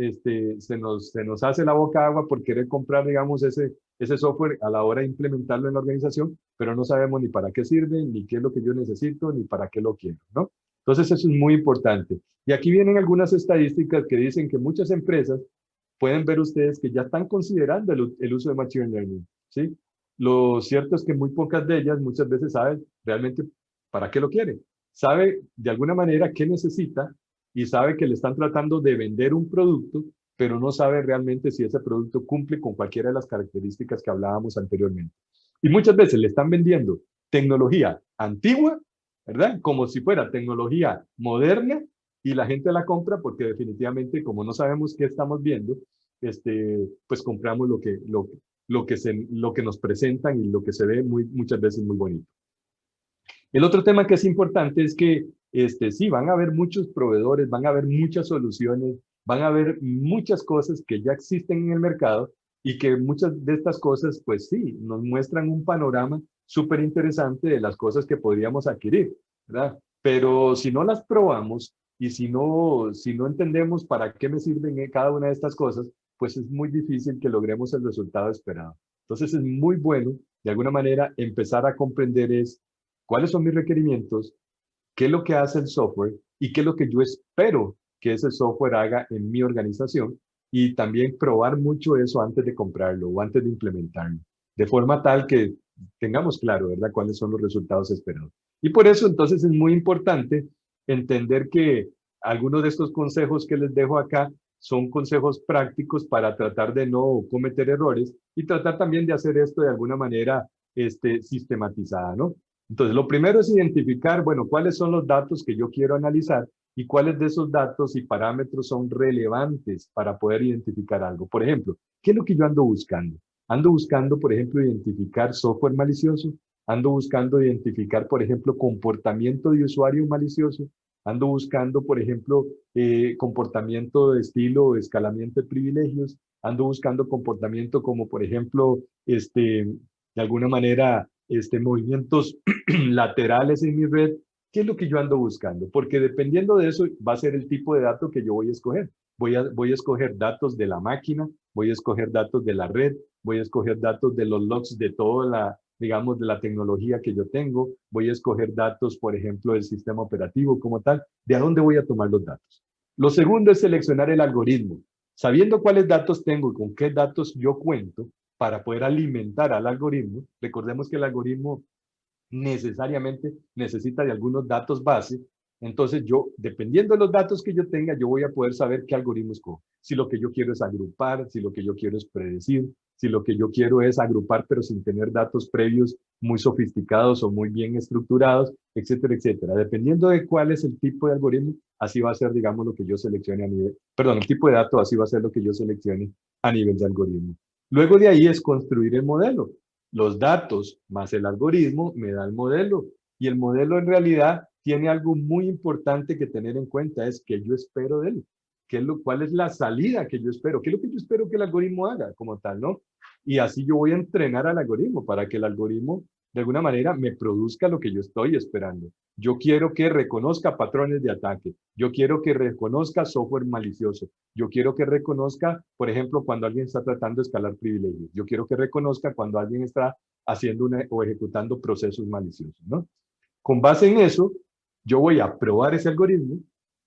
se nos hace la boca agua por querer comprar, digamos, ese software a la hora de implementarlo en la organización, pero no sabemos ni para qué sirve, ni qué es lo que yo necesito, ni para qué lo quiero, ¿no? Entonces eso es muy importante. Y aquí vienen algunas estadísticas que dicen que muchas empresas pueden ver ustedes que ya están considerando el uso de Machine Learning, ¿sí? Lo cierto es que muy pocas de ellas muchas veces saben realmente para qué lo quieren. Sabe de alguna manera qué necesita y sabe que le están tratando de vender un producto, pero no sabe realmente si ese producto cumple con cualquiera de las características que hablábamos anteriormente. Y muchas veces le están vendiendo tecnología antigua, ¿verdad? Como si fuera tecnología moderna y la gente la compra porque definitivamente como no sabemos qué estamos viendo, pues compramos lo que nos presentan y lo que se ve muchas veces muy bonito. El otro tema que es importante es que sí, van a haber muchos proveedores, van a haber muchas soluciones, van a haber muchas cosas que ya existen en el mercado y que muchas de estas cosas, pues sí, nos muestran un panorama súper interesante de las cosas que podríamos adquirir, ¿verdad? Pero si no las probamos y si no entendemos para qué me sirven cada una de estas cosas, pues es muy difícil que logremos el resultado esperado. Entonces es muy bueno, de alguna manera, empezar a comprender cuáles son mis requerimientos, qué es lo que hace el software y qué es lo que yo espero que ese software haga en mi organización y también probar mucho eso antes de comprarlo o antes de implementarlo, de forma tal que tengamos claro, ¿verdad?, cuáles son los resultados esperados. Y por eso entonces es muy importante entender que algunos de estos consejos que les dejo acá son consejos prácticos para tratar de no cometer errores y tratar también de hacer esto de alguna manera sistematizada, ¿no? Entonces, lo primero es identificar, bueno, cuáles son los datos que yo quiero analizar y cuáles de esos datos y parámetros son relevantes para poder identificar algo. Por ejemplo, ¿qué es lo que yo ando buscando? Ando buscando, por ejemplo, identificar software malicioso. Ando buscando identificar, por ejemplo, comportamiento de usuario malicioso. Ando buscando, por ejemplo, comportamiento de estilo escalamiento de privilegios. Ando buscando comportamiento como, por ejemplo, de alguna manera, movimientos laterales en mi red. ¿Qué es lo que yo ando buscando? Porque dependiendo de eso va a ser el tipo de dato que yo voy a escoger. Voy a escoger datos de la máquina, voy a escoger datos de la red, voy a escoger datos de los logs de toda la, digamos, de la tecnología que yo tengo, voy a escoger datos, por ejemplo, del sistema operativo como tal. ¿De dónde voy a tomar los datos? Lo segundo es seleccionar el algoritmo. Sabiendo cuáles datos tengo y con qué datos yo cuento, para poder alimentar al algoritmo. Recordemos que el algoritmo necesariamente necesita de algunos datos base. Entonces yo, dependiendo de los datos que yo tenga, yo voy a poder saber qué algoritmo escojo. Si lo que yo quiero es agrupar, si lo que yo quiero es predecir, si lo que yo quiero es agrupar pero sin tener datos previos muy sofisticados o muy bien estructurados, etcétera, etcétera. Dependiendo de cuál es el tipo de algoritmo, así va a ser, digamos, lo que yo seleccione a nivel, perdón, el tipo de dato, así va a ser lo que yo seleccione a nivel de algoritmo. Luego de ahí es construir el modelo. Los datos más el algoritmo me da el modelo. Y el modelo en realidad tiene algo muy importante que tener en cuenta, es qué yo espero de él. ¿Cuál es la salida que yo espero? ¿Qué es lo que yo espero que el algoritmo haga como tal, no? Y así yo voy a entrenar al algoritmo para que el algoritmo de alguna manera me produzca lo que yo estoy esperando. Yo quiero que reconozca patrones de ataque. Yo quiero que reconozca software malicioso. Yo quiero que reconozca, por ejemplo, cuando alguien está tratando de escalar privilegios. Yo quiero que reconozca cuando alguien está haciendo o ejecutando procesos maliciosos, ¿no? Con base en eso, yo voy a probar ese algoritmo,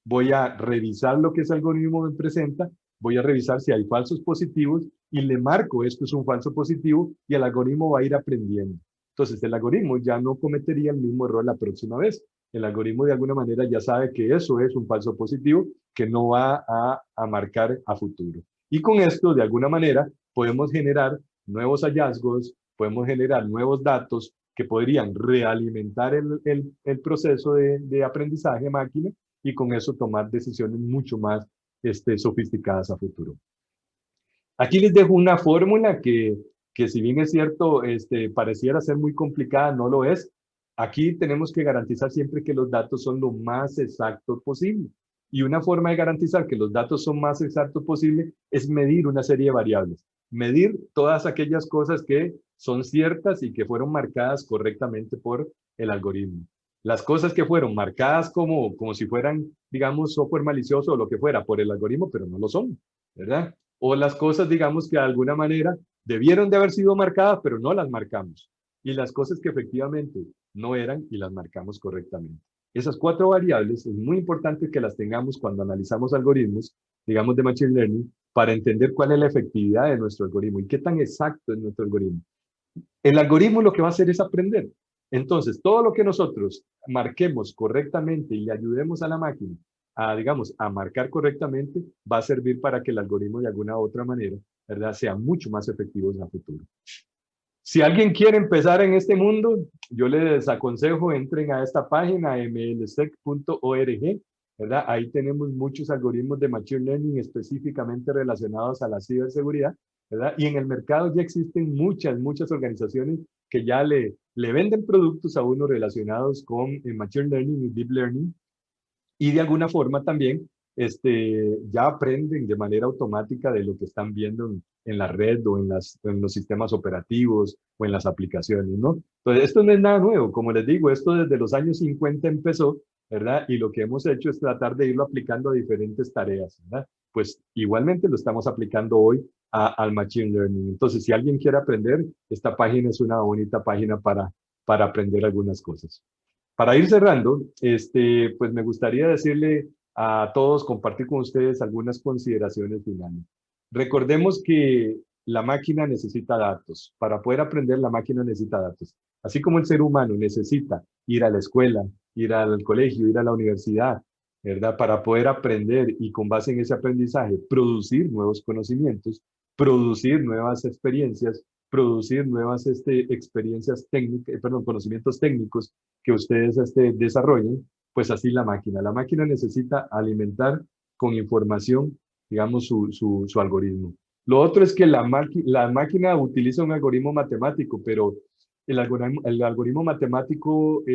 voy a revisar lo que ese algoritmo me presenta, voy a revisar si hay falsos positivos y le marco esto es un falso positivo y el algoritmo va a ir aprendiendo. Entonces, el algoritmo ya no cometería el mismo error la próxima vez. El algoritmo de alguna manera ya sabe que eso es un falso positivo que no va a marcar a futuro. Y con esto, de alguna manera, podemos generar nuevos hallazgos, podemos generar nuevos datos que podrían realimentar el proceso de aprendizaje máquina y con eso tomar decisiones mucho más sofisticadas a futuro. Aquí les dejo una fórmula que si bien es cierto, pareciera ser muy complicada, no lo es. Aquí tenemos que garantizar siempre que los datos son lo más exactos posible. Y una forma de garantizar que los datos son más exactos posible es medir una serie de variables. Medir todas aquellas cosas que son ciertas y que fueron marcadas correctamente por el algoritmo. Las cosas que fueron marcadas como si fueran, digamos, software malicioso o lo que fuera por el algoritmo, pero no lo son, ¿verdad? O las cosas, digamos, que de alguna manera debieron de haber sido marcadas, pero no las marcamos. Y las cosas que efectivamente no eran y las marcamos correctamente. Esas 4 variables es muy importante que las tengamos cuando analizamos algoritmos, digamos, de Machine Learning, para entender cuál es la efectividad de nuestro algoritmo y qué tan exacto es nuestro algoritmo. El algoritmo lo que va a hacer es aprender. Entonces, todo lo que nosotros marquemos correctamente y le ayudemos a la máquina digamos, a marcar correctamente, va a servir para que el algoritmo de alguna u otra manera, ¿verdad?, sea mucho más efectivo en el futuro. Si alguien quiere empezar en este mundo, yo les aconsejo, entren a esta página, mlsec.org, ¿verdad? Ahí tenemos muchos algoritmos de Machine Learning específicamente relacionados a la ciberseguridad, ¿verdad? Y en el mercado ya existen muchas organizaciones que ya le venden productos a uno relacionados con Machine Learning y Deep Learning, y de alguna forma también ya aprenden de manera automática de lo que están viendo en la red o en los sistemas operativos o en las aplicaciones, ¿no? Entonces, esto no es nada nuevo. Como les digo, esto desde los años 50 empezó, ¿verdad? Y lo que hemos hecho es tratar de irlo aplicando a diferentes tareas, ¿verdad? Pues igualmente lo estamos aplicando hoy al Machine Learning. Entonces, si alguien quiere aprender, esta página es una bonita página para aprender algunas cosas. Para ir cerrando, pues me gustaría decirle a todos, compartir con ustedes algunas consideraciones finales. Recordemos que la máquina necesita datos. Para poder aprender, la máquina necesita datos. Así como el ser humano necesita ir a la escuela, ir al colegio, ir a la universidad, ¿verdad? Para poder aprender y con base en ese aprendizaje producir nuevos conocimientos, producir nuevas experiencias, producir nuevas experiencias técnicas, perdón, conocimientos técnicos que ustedes desarrollen, pues así la máquina. La máquina necesita alimentar con información, digamos, su algoritmo. Lo otro es que la máquina utiliza un algoritmo matemático, pero el algoritmo matemático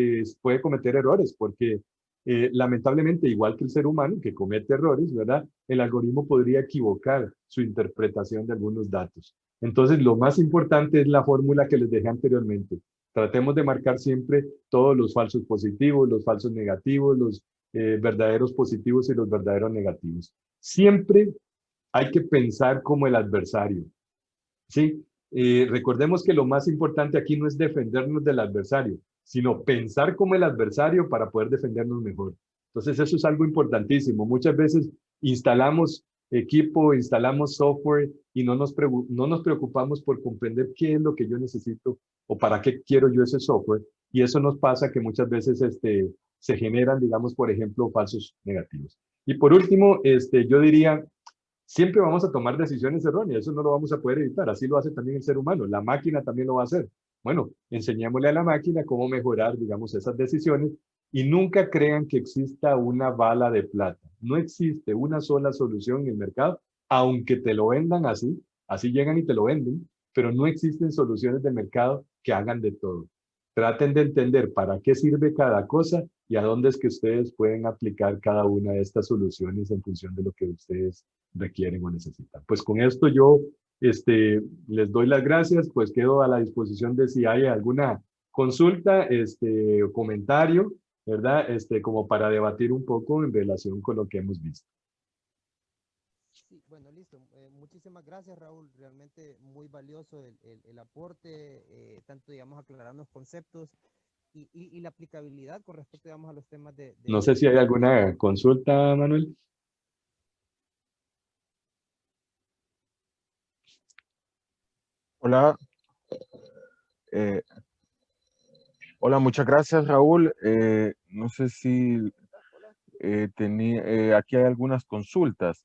puede cometer errores porque lamentablemente, igual que el ser humano que comete errores, ¿verdad? El algoritmo podría equivocar su interpretación de algunos datos. Entonces, lo más importante es la fórmula que les dejé anteriormente. Tratemos de marcar siempre todos los falsos positivos, los falsos negativos, los verdaderos positivos y los verdaderos negativos. Siempre hay que pensar como el adversario, ¿sí? Recordemos que lo más importante aquí no es defendernos del adversario, sino pensar como el adversario para poder defendernos mejor. Entonces, eso es algo importantísimo. Muchas veces instalamos equipo, instalamos software y no nos preocupamos por comprender qué es lo que yo necesito o para qué quiero yo ese software. Y eso nos pasa que muchas veces se generan, digamos, por ejemplo, falsos negativos. Y por último, yo diría, siempre vamos a tomar decisiones erróneas, eso no lo vamos a poder evitar, así lo hace también el ser humano, la máquina también lo va a hacer. Bueno, enseñémosle a la máquina cómo mejorar, digamos, esas decisiones y nunca crean que exista una bala de plata. No existe una sola solución en el mercado, aunque te lo vendan así, así llegan y te lo venden, pero no existen soluciones de mercado que hagan de todo. Traten de entender para qué sirve cada cosa y a dónde es que ustedes pueden aplicar cada una de estas soluciones en función de lo que ustedes requieren o necesitan. Pues con esto yo les doy las gracias, pues quedo a la disposición de si hay alguna consulta o comentario, ¿verdad? Como para debatir un poco en relación con lo que hemos visto. Sí, bueno, listo. Muchísimas gracias, Raúl. Realmente muy valioso el aporte, tanto, digamos, aclarando los conceptos y la aplicabilidad con respecto, digamos, a los temas No sé si hay alguna consulta, Manuel. Hola. Hola, muchas gracias, Raúl. No sé si aquí hay algunas consultas.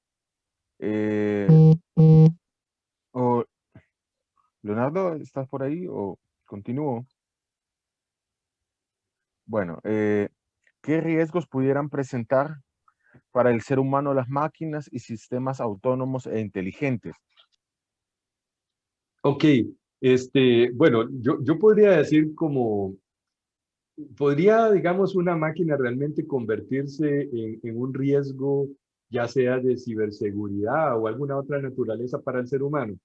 Leonardo, ¿estás por ahí o continúo? Bueno, ¿qué riesgos pudieran presentar para el ser humano las máquinas y sistemas autónomos e inteligentes? Ok, bueno, yo podría decir podría, digamos, una máquina realmente convertirse en un riesgo, ya sea de ciberseguridad o alguna otra naturaleza para el ser humano.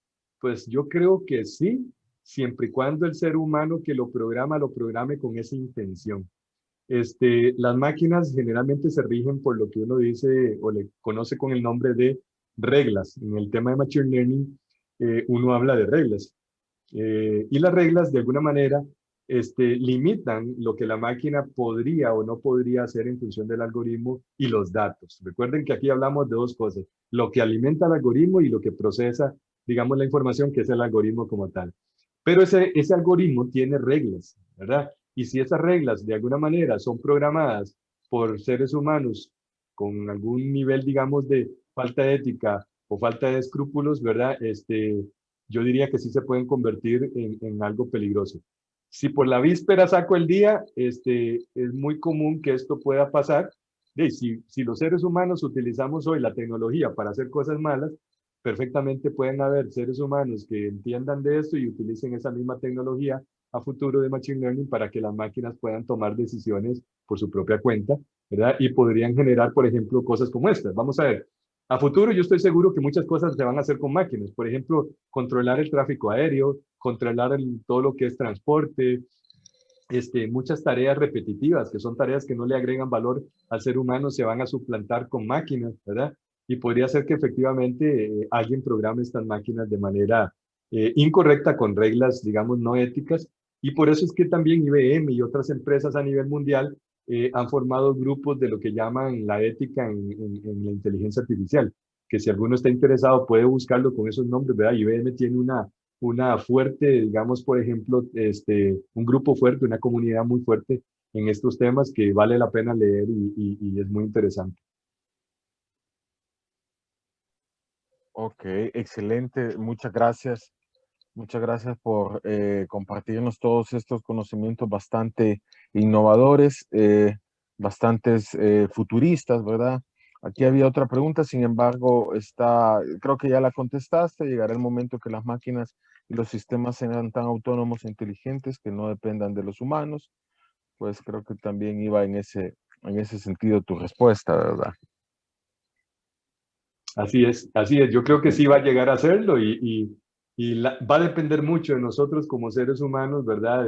Pues yo creo que sí, siempre y cuando el ser humano que lo programe con esa intención. Las máquinas generalmente se rigen por lo que uno dice o le conoce con el nombre de reglas. En el tema de Machine Learning, uno habla de reglas. Y las reglas, de alguna manera, limitan lo que la máquina podría o no podría hacer en función del algoritmo y los datos. Recuerden que aquí hablamos de dos cosas, lo que alimenta el algoritmo y lo que procesa, digamos, la información, que es el algoritmo como tal. Pero ese algoritmo tiene reglas, ¿verdad? Y si esas reglas, de alguna manera, son programadas por seres humanos con algún nivel, digamos, de falta de ética o falta de escrúpulos, ¿verdad? Yo diría que sí se pueden convertir en algo peligroso. Si por la víspera saco el día, es muy común que esto pueda pasar. Si los seres humanos utilizamos hoy la tecnología para hacer cosas malas, perfectamente pueden haber seres humanos que entiendan de esto y utilicen esa misma tecnología a futuro de Machine Learning para que las máquinas puedan tomar decisiones por su propia cuenta, ¿verdad? Y podrían generar, por ejemplo, cosas como estas. Vamos a ver, a futuro yo estoy seguro que muchas cosas se van a hacer con máquinas. Por ejemplo, controlar el tráfico aéreo, controlar todo lo que es transporte, muchas tareas repetitivas, que son tareas que no le agregan valor al ser humano, se van a suplantar con máquinas, ¿verdad? Y podría ser que efectivamente alguien programe estas máquinas de manera incorrecta, con reglas, digamos, no éticas. Y por eso es que también IBM y otras empresas a nivel mundial han formado grupos de lo que llaman la ética en la inteligencia artificial, que si alguno está interesado puede buscarlo con esos nombres, ¿verdad? IBM tiene una fuerte, digamos, por ejemplo, un grupo fuerte, una comunidad muy fuerte en estos temas que vale la pena leer y es muy interesante. Ok, excelente. Muchas gracias. Muchas gracias por compartirnos todos estos conocimientos bastante innovadores, bastantes futuristas, ¿verdad? Aquí había otra pregunta, sin embargo, creo que ya la contestaste. Llegará el momento que las máquinas y los sistemas sean tan autónomos e inteligentes que no dependan de los humanos. Pues creo que también iba en ese sentido tu respuesta, ¿verdad? Así es, así es. Yo creo que sí va a llegar a hacerlo y va a depender mucho de nosotros como seres humanos, ¿verdad?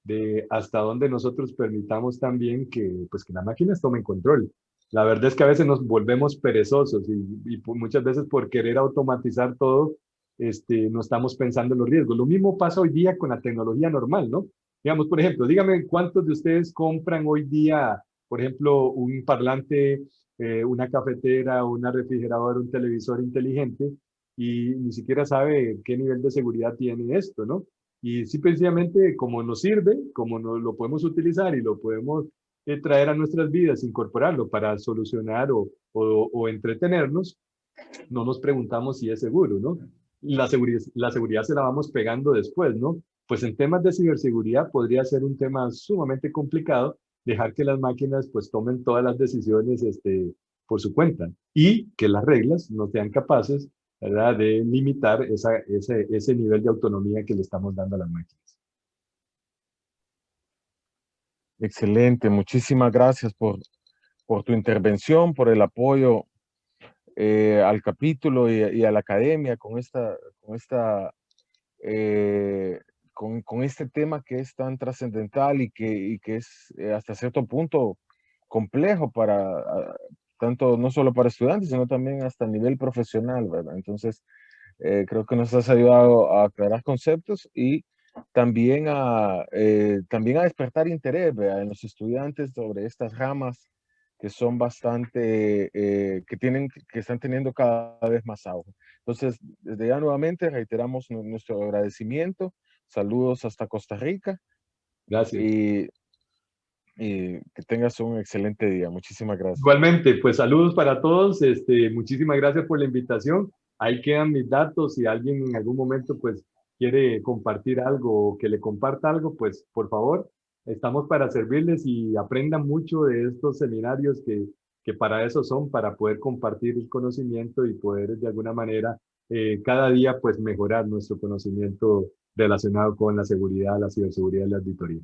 De hasta dónde nosotros permitamos también pues, que las máquinas tomen control. La verdad es que a veces nos volvemos perezosos y muchas veces por querer automatizar todo, no estamos pensando en los riesgos. Lo mismo pasa hoy día con la tecnología normal, ¿no? Digamos, por ejemplo, dígame cuántos de ustedes compran hoy día, por ejemplo, un parlante, una cafetera, una refrigeradora, un televisor inteligente y ni siquiera sabe qué nivel de seguridad tiene esto, ¿no? Y simplemente como nos sirve, como nos lo podemos utilizar y lo podemos traer a nuestras vidas, incorporarlo para solucionar o entretenernos, no nos preguntamos si es seguro, ¿no? La seguridad se la vamos pegando después, ¿no? Pues en temas de ciberseguridad podría ser un tema sumamente complicado dejar que las máquinas pues tomen todas las decisiones por su cuenta y que las reglas no sean capaces, ¿verdad?, de limitar ese nivel de autonomía que le estamos dando a las máquinas. Excelente, muchísimas gracias por tu intervención, por el apoyo al capítulo y a la academia con este tema que es tan trascendental y que es hasta cierto punto complejo tanto no solo para estudiantes, sino también hasta a nivel profesional, ¿verdad? Entonces, creo que nos has ayudado a aclarar conceptos y también a despertar interés, ¿verdad?, en los estudiantes sobre estas ramas que son bastante, que están teniendo cada vez más auge. Entonces, desde ya nuevamente reiteramos nuestro agradecimiento. Saludos hasta Costa Rica Gracias. y que tengas un excelente día. Muchísimas gracias. Igualmente, pues saludos para todos. Muchísimas gracias por la invitación. Ahí quedan mis datos. Si alguien en algún momento pues quiere compartir algo o que le comparta algo, pues por favor, estamos para servirles y aprendan mucho de estos seminarios que para eso son, para poder compartir el conocimiento y poder de alguna manera cada día pues mejorar nuestro conocimiento relacionado con la seguridad, la ciberseguridad y la auditoría.